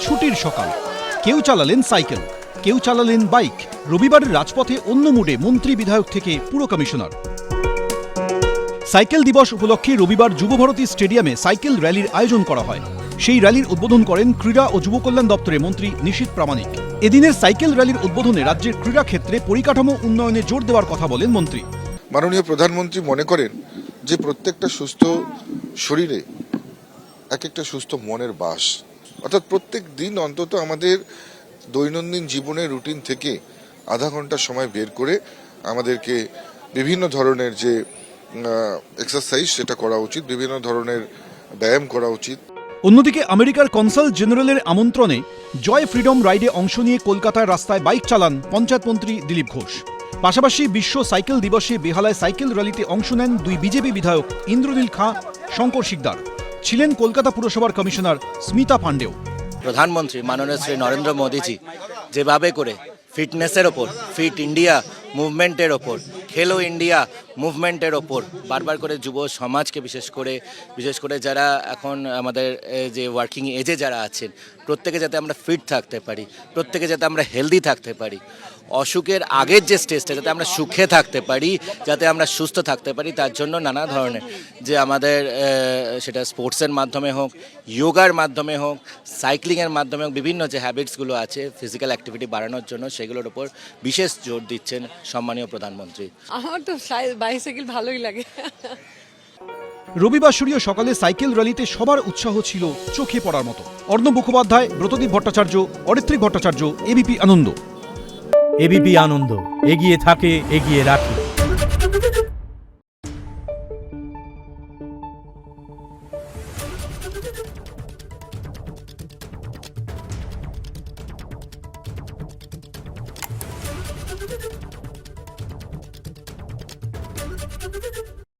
ছুটির সকাল। কেউ চালালেন সাইকেল, কেউ চালালেন বাইক। রবিবারের রাজপথে অন্য মুডে মন্ত্রী বিধায়ক থেকে পুর কমিশনার। সাইকেল দিবস উপলক্ষে রবিবার যুবভারতী স্টেডিয়ামে সাইকেল র্যালির আয়োজন করা হয়। সেই র্যালির উদ্বোধন করেন ক্রীড়া ও যুব কল্যাণ দপ্তরের মন্ত্রী নিশীথ প্রামাণিক। এদিনের সাইকেল র্যালির উদ্বোধনে রাজ্যের ক্রীড়া ক্ষেত্রে পরিকাঠামো উন্নয়নে জোর দেওয়ার কথা বলেন মন্ত্রী। মাননীয় প্রধানমন্ত্রী মনে করেন যে প্রত্যেকটা সুস্থ শরীরে এক একটা সুস্থ মনের বাস, অর্থাৎ প্রত্যেক দিন অন্তত আমাদের দৈনন্দিন জীবনের রুটিন থেকে আধা ঘন্টা সময় বের করে আমাদেরকে বিভিন্ন ধরনের যে এক্সারসাইজ সেটা করা উচিত, বিভিন্ন ধরনের ব্যায়াম করা উচিত। অন্যদিকে আমেরিকার কনসাল জেনারেলের আমন্ত্রণে জয় ফ্রিডম রাইডে অংশ নিয়ে কলকাতার রাস্তায় বাইক চালান পঞ্চায়েত মন্ত্রী দিলীপ ঘোষ। পাশাপাশি বিশ্ব সাইকেল দিবসে বেহালায় সাইকেল র্যালিতে অংশ নেন দুই বিজেপি বিধায়ক ইন্দ্রনীল খাঁ, শঙ্কর শিকদার। ছিলেন কলকাতা পুরসভার কমিশনার স্মিতা পাণ্ডেও। প্রধানমন্ত্রী মাননীয় শ্রী নরেন্দ্র মোদীজি যেভাবে করে ফিটনেসের ওপর, ফিট ইন্ডিয়া মুভমেন্টের ওপর, খেলো ইন্ডিয়া মুভমেন্টের ওপর বারবার করে যুব সমাজকে বিশেষ করে যারা এখন আমাদের যে ওয়ার্কিং এজে যারা আছেন প্রত্যেকে যাতে আমরা ফিট থাকতে পারি, প্রত্যেকে যাতে আমরা হেলদি থাকতে পারি, অসুখের আগের যে স্টেজটা যাতে আমরা সুখে থাকতে পারি, যাতে আমরা সুস্থ থাকতে পারি, তার জন্য নানা ধরনের যে আমাদের সেটা স্পোর্টসের মাধ্যমে হোক, যোগার মাধ্যমে হোক, সাইক্লিংয়ের মাধ্যমে হোক, বিভিন্ন যে হ্যাবিটসগুলো আছে ফিজিক্যাল অ্যাক্টিভিটি বাড়ানোর জন্য সেগুলোর উপর বিশেষ জোর দিচ্ছেন সম্মানীয় প্রধানমন্ত্রী। আমার তো বাইসাইকেল ভালোই লাগে। রবিবার সূর্য সকালে সাইকেল র্যালিতে সবার উৎসাহ ছিল চোখে পড়ার মতো। অর্ণব মুখোপাধ্যায়, ব্রতদীপ ভট্টাচার্য, অরিত্রিক ভট্টাচার্য, এবিপি আনন্দ। এবিপি আনন্দ, এগিয়ে থাকে, এগিয়ে রাখে।